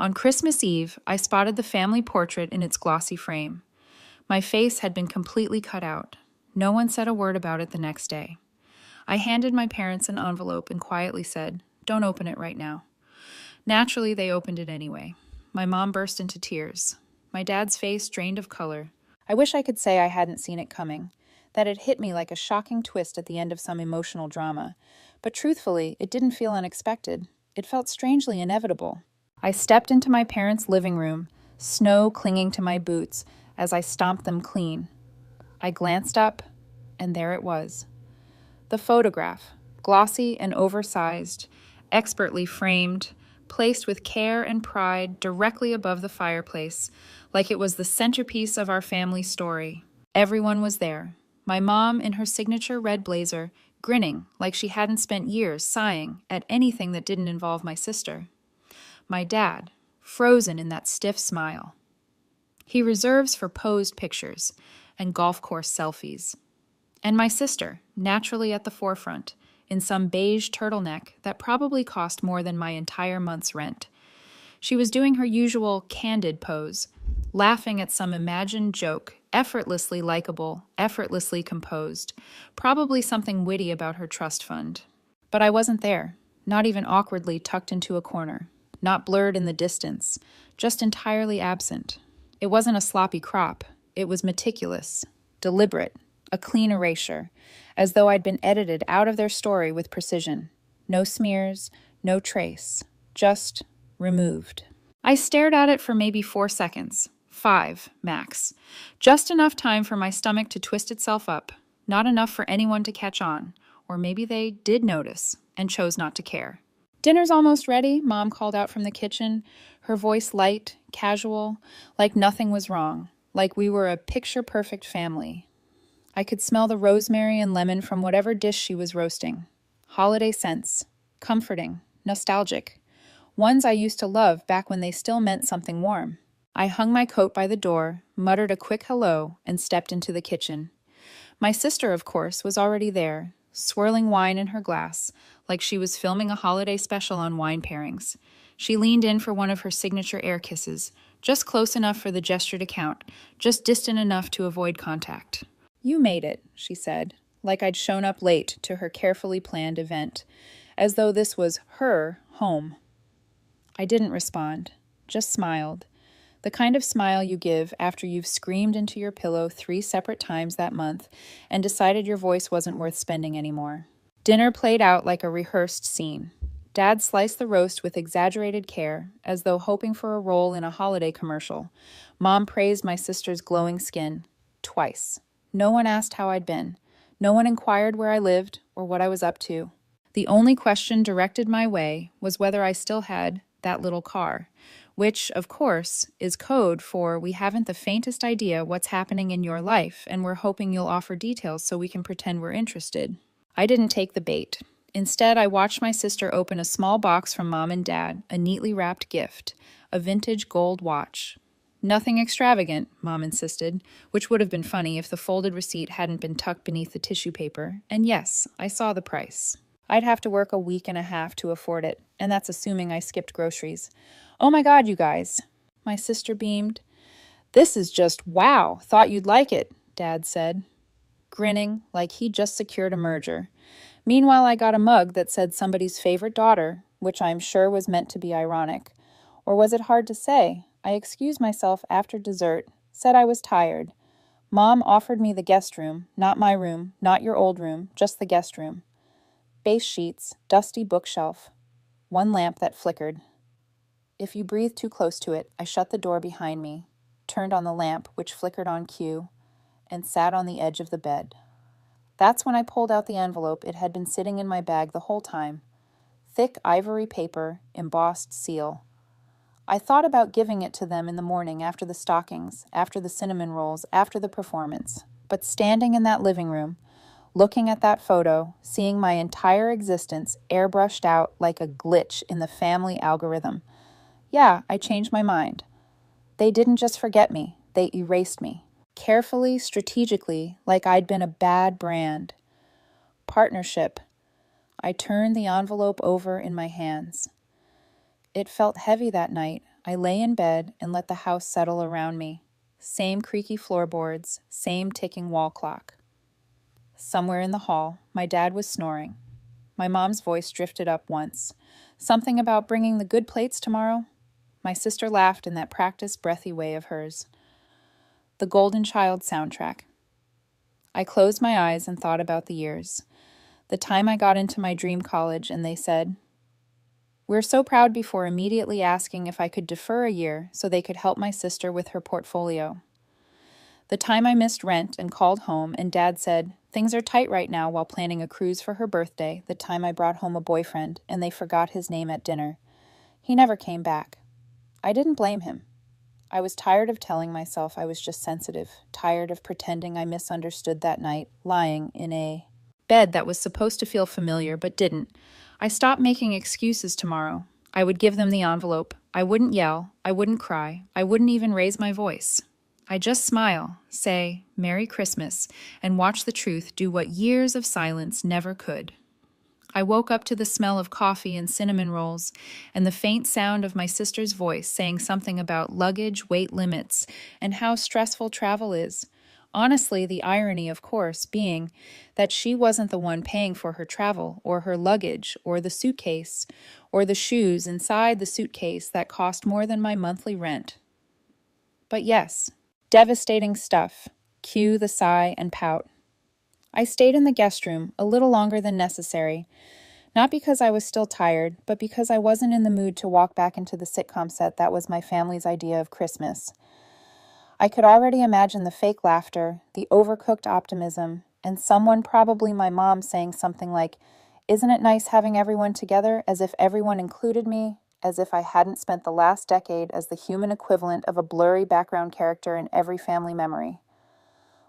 On Christmas Eve, I spotted the family portrait in its glossy frame. My face had been completely cut out. No one said a word about it the next day. I handed my parents an envelope and quietly said, "Don't open it right now." Naturally, they opened it anyway. My mom burst into tears. My dad's face drained of color. I wish I could say I hadn't seen it coming, that it hit me like a shocking twist at the end of some emotional drama. But truthfully, it didn't feel unexpected. It felt strangely inevitable. I stepped into my parents' living room, snow clinging to my boots as I stomped them clean. I glanced up, and there it was. The photograph, glossy and oversized, expertly framed, placed with care and pride directly above the fireplace, like it was the centerpiece of our family story. Everyone was there. My mom in her signature red blazer, grinning like she hadn't spent years sighing at anything that didn't involve my sister. My dad, frozen in that stiff smile. He reserves for posed pictures and golf course selfies. And my sister, naturally at the forefront, in some beige turtleneck that probably cost more than my entire month's rent. She was doing her usual candid pose, laughing at some imagined joke, effortlessly likable, effortlessly composed, probably something witty about her trust fund. But I wasn't there, not even awkwardly tucked into a corner, not blurred in the distance, just entirely absent. It wasn't a sloppy crop. It was meticulous, deliberate, a clean erasure, as though I'd been edited out of their story with precision. No smears, no trace, just removed. I stared at it for maybe 4 seconds, 5 max. Just enough time for my stomach to twist itself up, not enough for anyone to catch on, or maybe they did notice and chose not to care. "Dinner's almost ready," Mom called out from the kitchen, her voice light, casual, like nothing was wrong, like we were a picture-perfect family. I could smell the rosemary and lemon from whatever dish she was roasting. Holiday scents, comforting, nostalgic, ones I used to love back when they still meant something warm. I hung my coat by the door, muttered a quick hello, and stepped into the kitchen. My sister, of course, was already there, swirling wine in her glass, like she was filming a holiday special on wine pairings. She leaned in for one of her signature air kisses, just close enough for the gesture to count, just distant enough to avoid contact. "You made it," she said, like I'd shown up late to her carefully planned event, as though this was her home. I didn't respond, just smiled. The kind of smile you give after you've screamed into your pillow 3 separate times that month and decided your voice wasn't worth spending anymore. Dinner played out like a rehearsed scene. Dad sliced the roast with exaggerated care, as though hoping for a role in a holiday commercial. Mom praised my sister's glowing skin, twice. No one asked how I'd been. No one inquired where I lived or what I was up to. The only question directed my way was whether I still had that little car, which, of course, is code for "we haven't the faintest idea what's happening in your life, and we're hoping you'll offer details so we can pretend we're interested." I didn't take the bait. Instead, I watched my sister open a small box from Mom and Dad, a neatly wrapped gift, a vintage gold watch. "Nothing extravagant," Mom insisted, which would have been funny if the folded receipt hadn't been tucked beneath the tissue paper, and yes, I saw the price. I'd have to work a week and a half to afford it, and that's assuming I skipped groceries. "Oh my God, you guys," my sister beamed. "This is just wow, thought you'd like it," Dad said, grinning like he'd just secured a merger. Meanwhile, I got a mug that said somebody's favorite daughter, which I'm sure was meant to be ironic. Or was it hard to say? I excused myself after dessert, said I was tired. Mom offered me the guest room, not my room, not your old room, just the guest room. Base sheets, dusty bookshelf, one lamp that flickered. If you breathed too close to it, I shut the door behind me, turned on the lamp, which flickered on cue, and sat on the edge of the bed. That's when I pulled out the envelope. It had been sitting in my bag the whole time. Thick ivory paper, embossed seal. I thought about giving it to them in the morning after the stockings, after the cinnamon rolls, after the performance. But standing in that living room, looking at that photo, seeing my entire existence airbrushed out like a glitch in the family algorithm. Yeah, I changed my mind. They didn't just forget me, they erased me. Carefully, strategically, like I'd been a bad brand. Partnership. I turned the envelope over in my hands. It felt heavy that night, I lay in bed and let the house settle around me. Same creaky floorboards, same ticking wall clock. Somewhere in the hall, my dad was snoring. My mom's voice drifted up once. Something about bringing the good plates tomorrow? My sister laughed in that practiced, breathy way of hers. The Golden Child soundtrack. I closed my eyes and thought about the years. The time I got into my dream college and they said, "We're so proud," before immediately asking if I could defer a year so they could help my sister with her portfolio. The time I missed rent and called home and Dad said, "Things are tight right now," while planning a cruise for her birthday. The time I brought home a boyfriend and they forgot his name at dinner. He never came back. I didn't blame him. I was tired of telling myself I was just sensitive, tired of pretending I misunderstood that night, lying in a bed that was supposed to feel familiar but didn't. I stopped making excuses tomorrow. I would give them the envelope. I wouldn't yell. I wouldn't cry. I wouldn't even raise my voice. I just smile, say, "Merry Christmas," and watch the truth do what years of silence never could. I woke up to the smell of coffee and cinnamon rolls and the faint sound of my sister's voice saying something about luggage weight limits and how stressful travel is. Honestly, the irony, of course, being that she wasn't the one paying for her travel or her luggage or the suitcase or the shoes inside the suitcase that cost more than my monthly rent. But yes, devastating stuff. Cue the sigh and pout. I stayed in the guest room a little longer than necessary, not because I was still tired, but because I wasn't in the mood to walk back into the sitcom set that was my family's idea of Christmas. I could already imagine the fake laughter, the overcooked optimism, and someone, probably my mom, saying something like, "Isn't it nice having everyone together?" as if everyone included me, as if I hadn't spent the last decade as the human equivalent of a blurry background character in every family memory.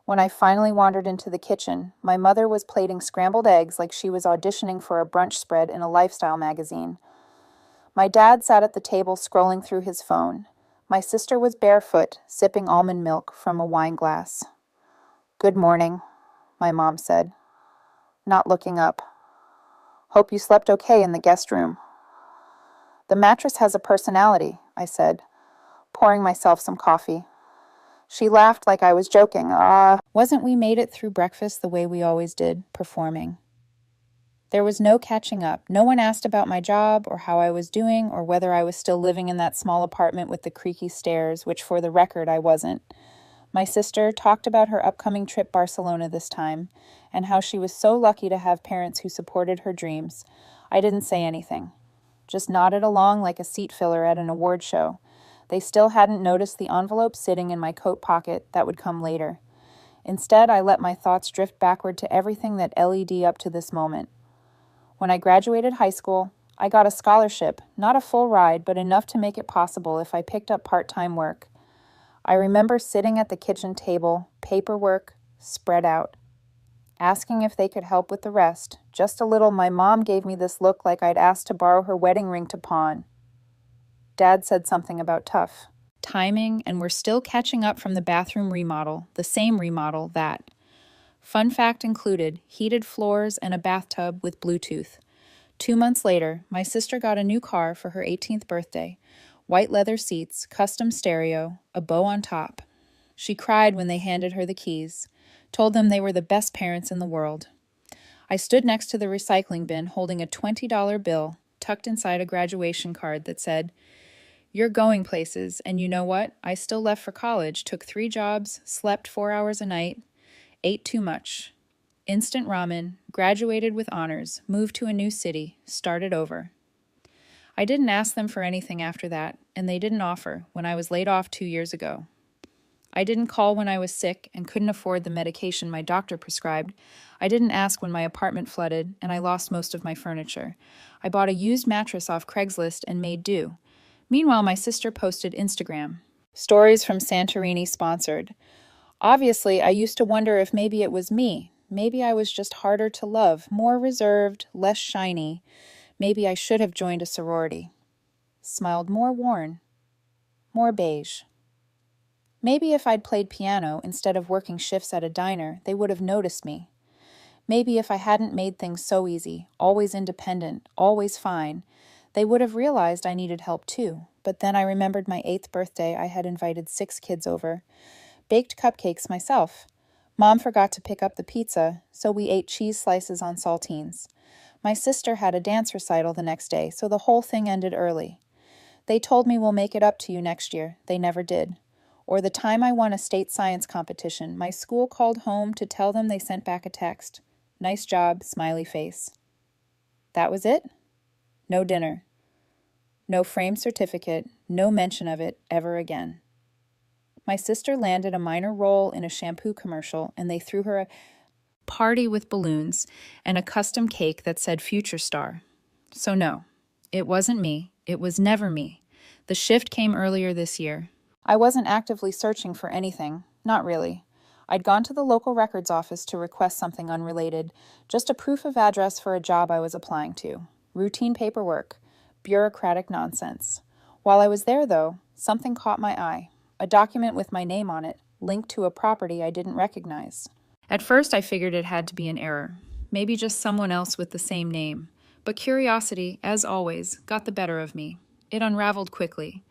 When I finally wandered into the kitchen, my mother was plating scrambled eggs like she was auditioning for a brunch spread in a lifestyle magazine. My dad sat at the table scrolling through his phone. My sister was barefoot, sipping almond milk from a wine glass. "Good morning," my mom said, not looking up. "Hope you slept okay in the guest room." "The mattress has a personality," I said, pouring myself some coffee. She laughed like I was joking. Wasn't we made it through breakfast the way we always did, performing? There was no catching up. No one asked about my job or how I was doing or whether I was still living in that small apartment with the creaky stairs, which for the record I wasn't. My sister talked about her upcoming trip Barcelona this time and how she was so lucky to have parents who supported her dreams. I didn't say anything, just nodded along like a seat filler at an award show. They still hadn't noticed the envelope sitting in my coat pocket that would come later. Instead, I let my thoughts drift backward to everything that LED up to this moment. When I graduated high school, I got a scholarship, not a full ride, but enough to make it possible if I picked up part-time work. I remember sitting at the kitchen table, paperwork spread out, asking if they could help with the rest. Just a little, my mom gave me this look like I'd asked to borrow her wedding ring to pawn. Dad said something about tough timing, and we're still catching up from the bathroom remodel, the same remodel that. Fun fact included heated floors and a bathtub with Bluetooth. 2 months later, my sister got a new car for her 18th birthday. White leather seats, custom stereo, a bow on top. She cried when they handed her the keys, told them they were the best parents in the world. I stood next to the recycling bin holding a $20 bill tucked inside a graduation card that said, "You're going places, and you know what? I still left for college, took 3 jobs, slept 4 hours a night, ate too much. Instant ramen, graduated with honors, moved to a new city, started over." I didn't ask them for anything after that, and they didn't offer when I was laid off 2 years ago. I didn't call when I was sick and couldn't afford the medication my doctor prescribed. I didn't ask when my apartment flooded and I lost most of my furniture. I bought a used mattress off Craigslist and made do. Meanwhile, my sister posted Instagram. Stories from Santorini sponsored. Obviously, I used to wonder if maybe it was me. Maybe I was just harder to love, more reserved, less shiny. Maybe I should have joined a sorority. Smiled more worn, more beige. Maybe if I'd played piano instead of working shifts at a diner, they would have noticed me. Maybe if I hadn't made things so easy, always independent, always fine, They would have realized I needed help too, but then I remembered my 8th birthday. I had invited 6 kids over, baked cupcakes myself. Mom forgot to pick up the pizza, so we ate cheese slices on saltines. My sister had a dance recital the next day, so the whole thing ended early. They told me we'll make it up to you next year. They never did. Or the time I won a state science competition, my school called home to tell them they sent back a text. Nice job, smiley face. That was it? No dinner. No framed certificate, no mention of it ever again. My sister landed a minor role in a shampoo commercial, and they threw her a party with balloons and a custom cake that said Future Star. So no, it wasn't me. It was never me. The shift came earlier this year. I wasn't actively searching for anything. Not really. I'd gone to the local records office to request something unrelated, just a proof of address for a job I was applying to. Routine paperwork. Bureaucratic nonsense. While I was there, though, something caught my eye. A document with my name on it, linked to a property I didn't recognize. At first, I figured it had to be an error. Maybe just someone else with the same name. But curiosity, as always, got the better of me. It unraveled quickly.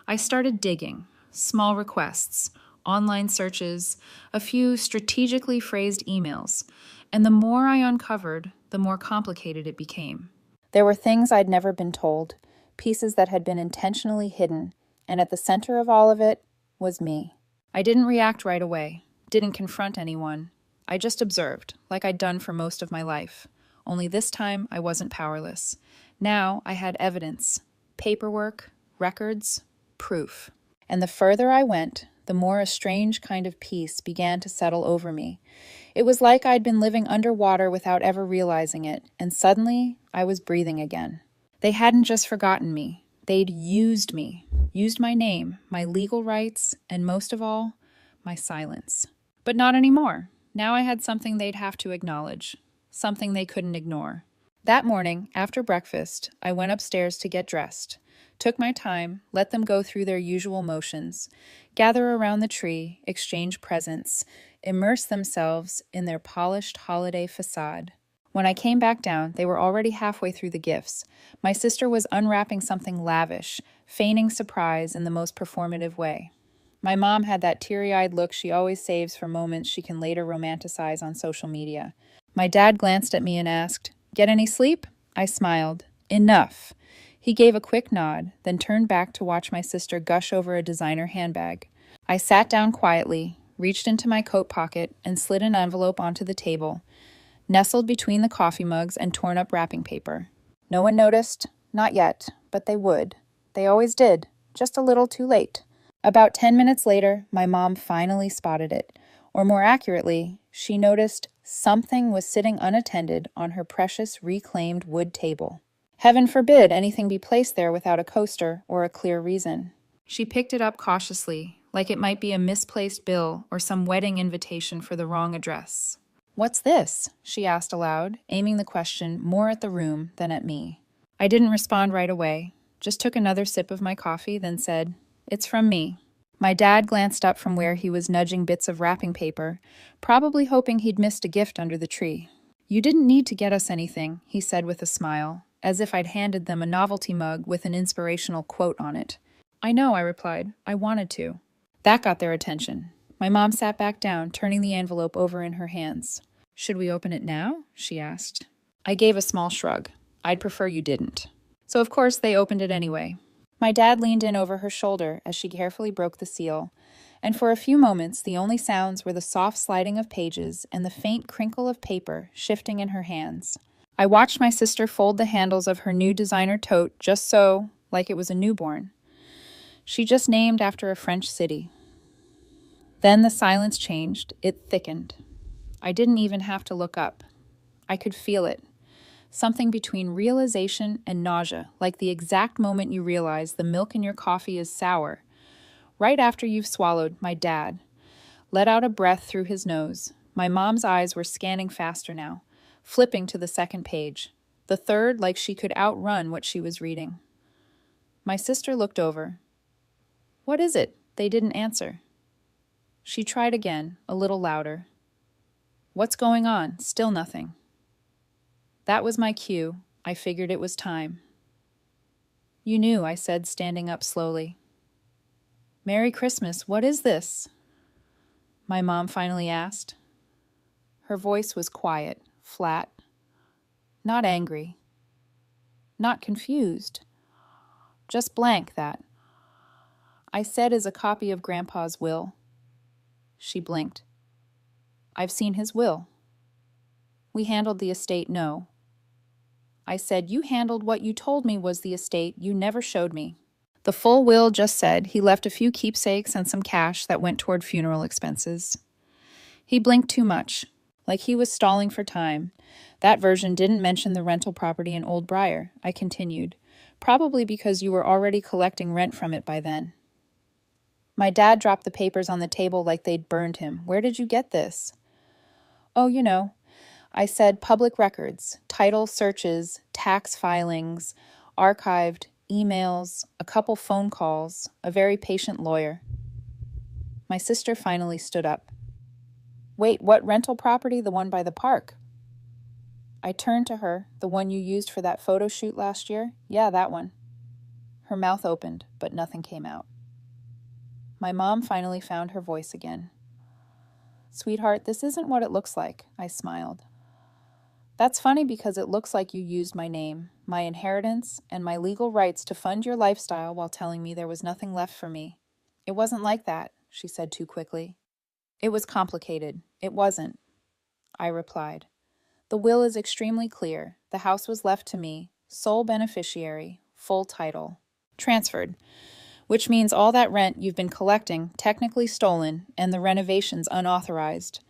I started digging. Small requests, online searches, a few strategically phrased emails. And the more I uncovered, the more complicated it became. There were things I'd never been told, pieces that had been intentionally hidden, and at the center of all of it was me. I didn't react right away, didn't confront anyone. I just observed, like I'd done for most of my life. Only this time, I wasn't powerless. Now I had evidence, paperwork, records, proof. And the further I went, the more a strange kind of peace began to settle over me. It was like I'd been living underwater without ever realizing it, and suddenly I was breathing again. They hadn't just forgotten me. They'd used me, used my name, my legal rights, and most of all, my silence. But not anymore. Now I had something they'd have to acknowledge, something they couldn't ignore. That morning, after breakfast, I went upstairs to get dressed, took my time, let them go through their usual motions, gather around the tree, exchange presents, immerse themselves in their polished holiday facade. When I came back down, they were already halfway through the gifts. My sister was unwrapping something lavish, feigning surprise in the most performative way. My mom had that teary-eyed look she always saves for moments she can later romanticize on social media. My dad glanced at me and asked, "Get any sleep?" I smiled. "Enough." He gave a quick nod, then turned back to watch my sister gush over a designer handbag. I sat down quietly, reached into my coat pocket, and slid an envelope onto the table, nestled between the coffee mugs and torn up wrapping paper. No one noticed, not yet, but they would. They always did, just a little too late. About 10 minutes later, my mom finally spotted it, or more accurately, she noticed something was sitting unattended on her precious reclaimed wood table. Heaven forbid anything be placed there without a coaster or a clear reason. She picked it up cautiously, like it might be a misplaced bill or some wedding invitation for the wrong address. "What's this?" she asked aloud, aiming the question more at the room than at me. I didn't respond right away, just took another sip of my coffee, then said, "It's from me." My dad glanced up from where he was nudging bits of wrapping paper, probably hoping he'd missed a gift under the tree. "You didn't need to get us anything," he said with a smile, as if I'd handed them a novelty mug with an inspirational quote on it. "I know," I replied. "I wanted to." That got their attention. My mom sat back down, turning the envelope over in her hands. "Should we open it now?" she asked. I gave a small shrug. "I'd prefer you didn't." So of course they opened it anyway. My dad leaned in over her shoulder as she carefully broke the seal, and for a few moments the only sounds were the soft sliding of pages and the faint crinkle of paper shifting in her hands. I watched my sister fold the handles of her new designer tote just so, like it was a newborn. She just named after a French city. Then the silence changed. It thickened. I didn't even have to look up. I could feel it. Something between realization and nausea, like the exact moment you realize the milk in your coffee is sour. Right after you've swallowed, my dad let out a breath through his nose. My mom's eyes were scanning faster now, flipping to the second page. The third, like she could outrun what she was reading. My sister looked over. "What is it?" They didn't answer. She tried again, a little louder. "What's going on?" Still nothing. That was my cue. I figured it was time. You knew, I said, standing up slowly. Merry Christmas, what is this? My mom finally asked. Her voice was quiet, flat, not angry, not confused, just blank, that. I said, is a copy of Grandpa's will. She blinked. I've seen his will. We handled the estate, no. I said, you handled what you told me was the estate you never showed me. The full will just said he left a few keepsakes and some cash that went toward funeral expenses. He blinked too much, like he was stalling for time. That version didn't mention the rental property in Old Briar, I continued, probably because you were already collecting rent from it by then. My dad dropped the papers on the table like they'd burned him. Where did you get this? Oh, you know. I said public records, title searches, tax filings, archived, emails, a couple phone calls, a very patient lawyer. My sister finally stood up. Wait, what rental property? The one by the park? I turned to her. The one you used for that photo shoot last year? Yeah, that one. Her mouth opened, but nothing came out. My mom finally found her voice again. Sweetheart, this isn't what it looks like, I smiled. That's funny because it looks like you used my name, my inheritance, and my legal rights to fund your lifestyle while telling me there was nothing left for me. It wasn't like that, she said too quickly. It was complicated. It wasn't, I replied. The will is extremely clear. The house was left to me, sole beneficiary, full title. Transferred, which means all that rent you've been collecting, technically stolen, and the renovations unauthorized.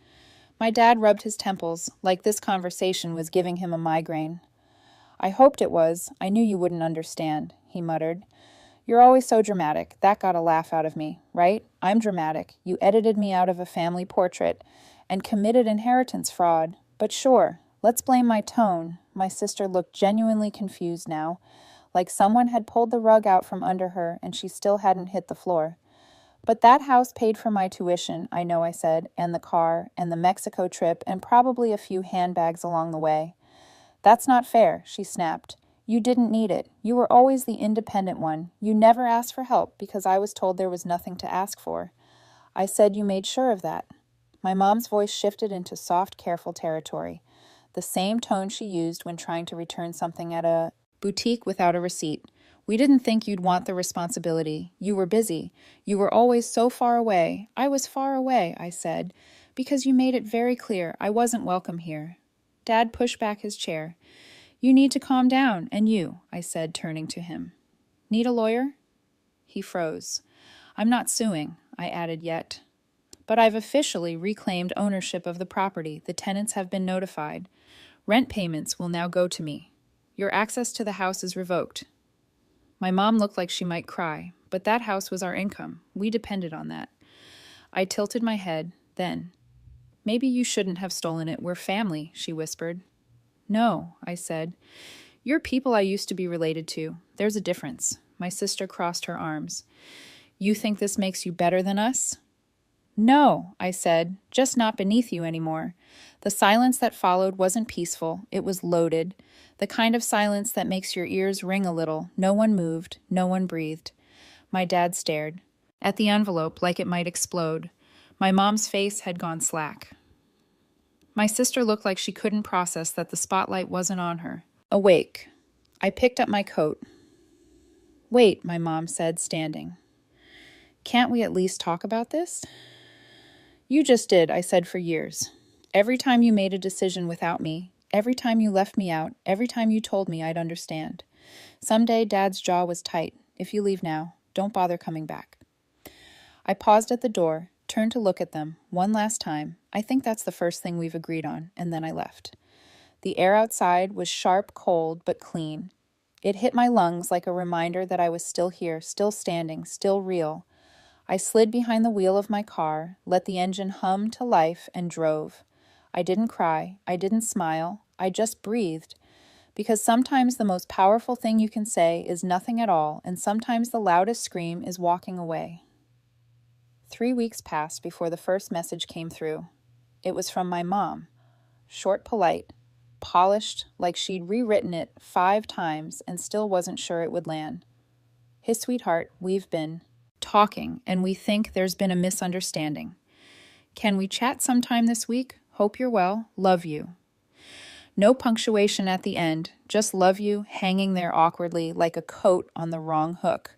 My dad rubbed his temples, like this conversation was giving him a migraine. I hoped it was. I knew you wouldn't understand, he muttered. You're always so dramatic. That got a laugh out of me, right? I'm dramatic. You edited me out of a family portrait and committed inheritance fraud. But sure, let's blame my tone. My sister looked genuinely confused now, like someone had pulled the rug out from under her and she still hadn't hit the floor. But that house paid for my tuition, I know I said, and the car, and the Mexico trip, and probably a few handbags along the way. That's not fair, she snapped. You didn't need it. You were always the independent one. You never asked for help because I was told there was nothing to ask for. I said you made sure of that. My mom's voice shifted into soft, careful territory, the same tone she used when trying to return something at a boutique without a receipt. We didn't think you'd want the responsibility. You were busy. You were always so far away. I was far away, I said, because you made it very clear I wasn't welcome here. Dad pushed back his chair. You need to calm down, and you, I said, turning to him. Need a lawyer? He froze. I'm not suing, I added yet. But I've officially reclaimed ownership of the property. The tenants have been notified. Rent payments will now go to me. Your access to the house is revoked. My mom looked like she might cry, but that house was our income. We depended on that. I tilted my head, then. Maybe you shouldn't have stolen it. We're family, she whispered. No, I said. You're people I used to be related to. There's a difference. My sister crossed her arms. You think this makes you better than us? No, I said, just not beneath you anymore. The silence that followed wasn't peaceful. It was loaded. The kind of silence that makes your ears ring a little. No one moved. No one breathed. My dad stared at the envelope like it might explode. My mom's face had gone slack. My sister looked like she couldn't process that the spotlight wasn't on her. Awake. I picked up my coat. Wait, my mom said, standing. Can't we at least talk about this? You just did, I said for years. Every time you made a decision without me, every time you left me out, every time you told me I'd understand. Someday Dad's jaw was tight. If you leave now, don't bother coming back. I paused at the door, turned to look at them, one last time. I think that's the first thing we've agreed on, and then I left. The air outside was sharp, cold, but clean. It hit my lungs like a reminder that I was still here, still standing, still real. I slid behind the wheel of my car, let the engine hum to life, and drove. I didn't cry. I didn't smile. I just breathed. Because sometimes the most powerful thing you can say is nothing at all, and sometimes the loudest scream is walking away. 3 weeks passed before the first message came through. It was from my mom. Short, polite, polished, like she'd rewritten it 5 times and still wasn't sure it would land. Hey, sweetheart, we've been talking, and we think there's been a misunderstanding. Can we chat sometime this week? Hope you're well. Love you. No punctuation at the end, just love you hanging there awkwardly like a coat on the wrong hook.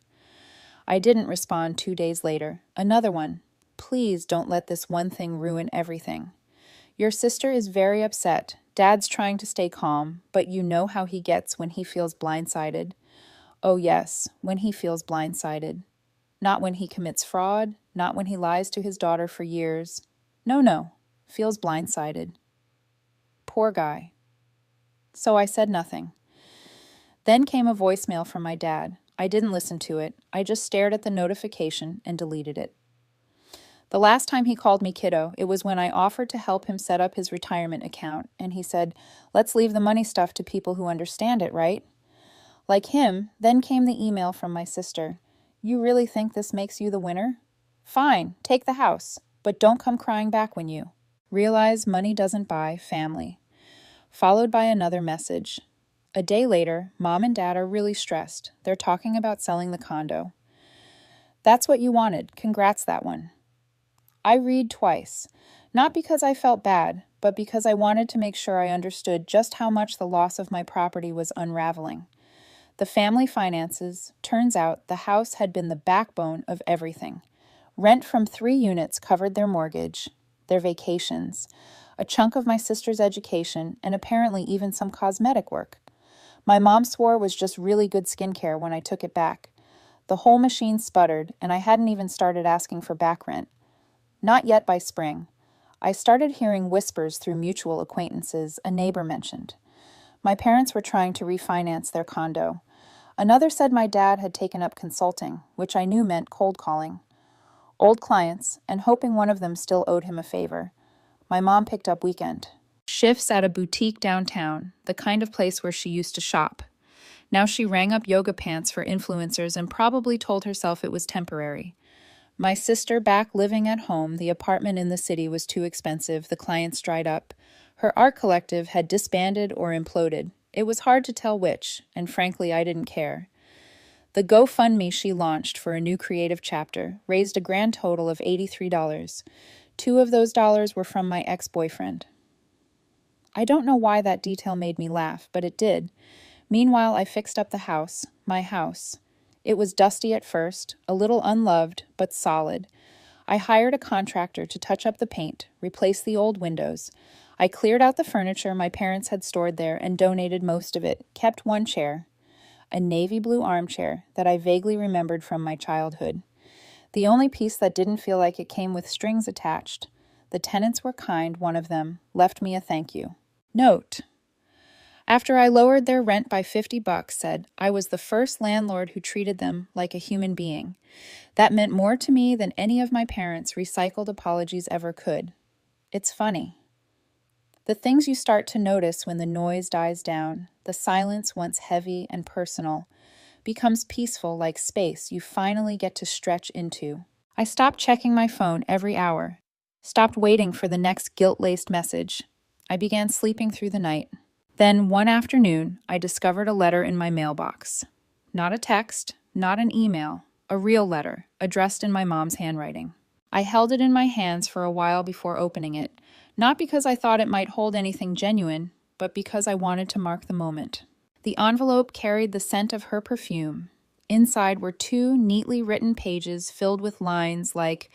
I didn't respond 2 days later. Another one. Please don't let this one thing ruin everything. Your sister is very upset. Dad's trying to stay calm, but you know how he gets when he feels blindsided. Oh, yes, when he feels blindsided. Not when he commits fraud, not when he lies to his daughter for years. No, feels blindsided. Poor guy. So I said nothing. Then came a voicemail from my dad. I didn't listen to it. I just stared at the notification and deleted it. The last time he called me kiddo, it was when I offered to help him set up his retirement account, and he said, "Let's leave the money stuff to people who understand it, right?" Like him, then came the email from my sister. You really think this makes you the winner? Fine, take the house, but don't come crying back when you realize money doesn't buy family. Followed by another message. A day later, Mom and Dad are really stressed. They're talking about selling the condo. That's what you wanted. Congrats, that one. I read twice, not because I felt bad, but because I wanted to make sure I understood just how much the loss of my property was unraveling. The family finances, turns out the house had been the backbone of everything. Rent from 3 units covered their mortgage, their vacations, a chunk of my sister's education, and apparently even some cosmetic work. My mom swore it was just really good skincare when I took it back. The whole machine sputtered, and I hadn't even started asking for back rent. Not yet by spring. I started hearing whispers through mutual acquaintances a neighbor mentioned. My parents were trying to refinance their condo. Another said my dad had taken up consulting, which I knew meant cold calling. Old clients, and hoping one of them still owed him a favor. My mom picked up weekend shifts at a boutique downtown, the kind of place where she used to shop. Now she rang up yoga pants for influencers and probably told herself it was temporary. My sister back living at home, the apartment in the city was too expensive, the clients dried up. Her art collective had disbanded or imploded. It was hard to tell which, and frankly, I didn't care. The GoFundMe she launched for a new creative chapter raised a grand total of $83. 2 of those dollars were from my ex-boyfriend. I don't know why that detail made me laugh, but it did. Meanwhile, I fixed up the house, my house. It was dusty at first, a little unloved, but solid. I hired a contractor to touch up the paint, replace the old windows. I cleared out the furniture my parents had stored there and donated most of it, kept one chair, a navy blue armchair that I vaguely remembered from my childhood. The only piece that didn't feel like it came with strings attached. The tenants were kind, one of them, left me a thank you. Note: after I lowered their rent by $50, said I was the first landlord who treated them like a human being. That meant more to me than any of my parents' recycled apologies ever could. It's funny. The things you start to notice when the noise dies down, the silence once heavy and personal, becomes peaceful like space you finally get to stretch into. I stopped checking my phone every hour, stopped waiting for the next guilt-laced message. I began sleeping through the night. Then, one afternoon, I discovered a letter in my mailbox. Not a text, not an email, a real letter, addressed in my mom's handwriting. I held it in my hands for a while before opening it, not because I thought it might hold anything genuine, but because I wanted to mark the moment. The envelope carried the scent of her perfume. Inside were 2 neatly written pages filled with lines like,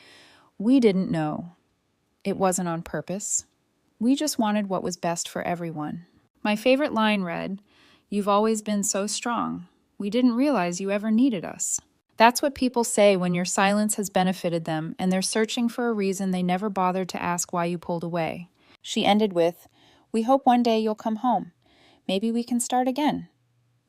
"We didn't know. It wasn't on purpose. We just wanted what was best for everyone." My favorite line read, "You've always been so strong. We didn't realize you ever needed us." That's what people say when your silence has benefited them and they're searching for a reason they never bothered to ask why you pulled away. She ended with, "We hope one day you'll come home. Maybe we can start again.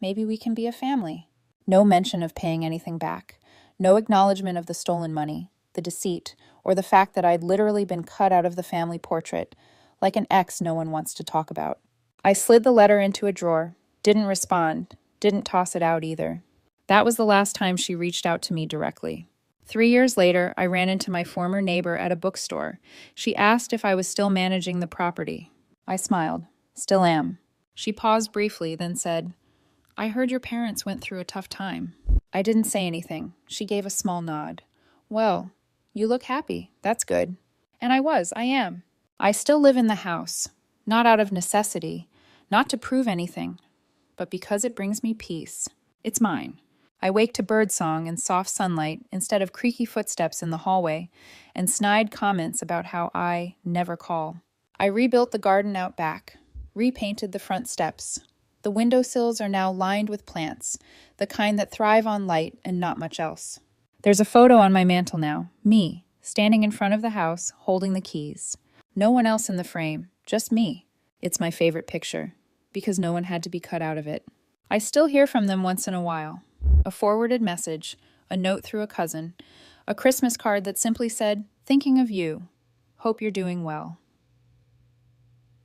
Maybe we can be a family." No mention of paying anything back. No acknowledgement of the stolen money, the deceit, or the fact that I'd literally been cut out of the family portrait, like an ex no one wants to talk about. I slid the letter into a drawer, didn't respond, didn't toss it out either. That was the last time she reached out to me directly. 3 years later, I ran into my former neighbor at a bookstore. She asked if I was still managing the property. I smiled. Still am. She paused briefly, then said, "I heard your parents went through a tough time." I didn't say anything. She gave a small nod. Well, you look happy. That's good. And I am. I still live in the house, not out of necessity, not to prove anything, but because it brings me peace. It's mine. I wake to birdsong and soft sunlight instead of creaky footsteps in the hallway and snide comments about how I never call. I rebuilt the garden out back, repainted the front steps. The windowsills are now lined with plants, the kind that thrive on light and not much else. There's a photo on my mantel now, me, standing in front of the house, holding the keys. No one else in the frame, just me. It's my favorite picture, because no one had to be cut out of it. I still hear from them once in a while. A forwarded message, a note through a cousin, a Christmas card that simply said, "Thinking of you. Hope you're doing well."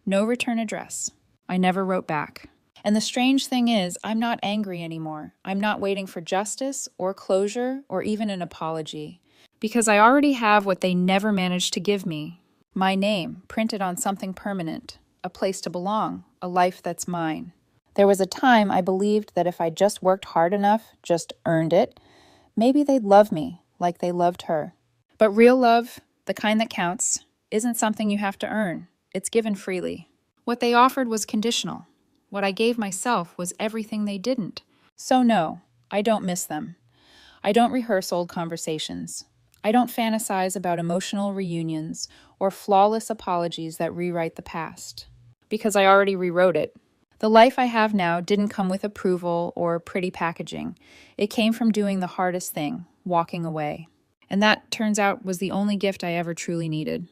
No return address. I never wrote back. And the strange thing is, I'm not angry anymore. I'm not waiting for justice or closure or even an apology. Because I already have what they never managed to give me. My name, printed on something permanent. A place to belong. A life that's mine. There was a time I believed that if I just worked hard enough, just earned it, maybe they'd love me like they loved her. But real love, the kind that counts, isn't something you have to earn. It's given freely. What they offered was conditional. What I gave myself was everything they didn't. So no, I don't miss them. I don't rehearse old conversations. I don't fantasize about emotional reunions or flawless apologies that rewrite the past. Because I already rewrote it. The life I have now didn't come with approval or pretty packaging. It came from doing the hardest thing, walking away. And that, turns out, was the only gift I ever truly needed.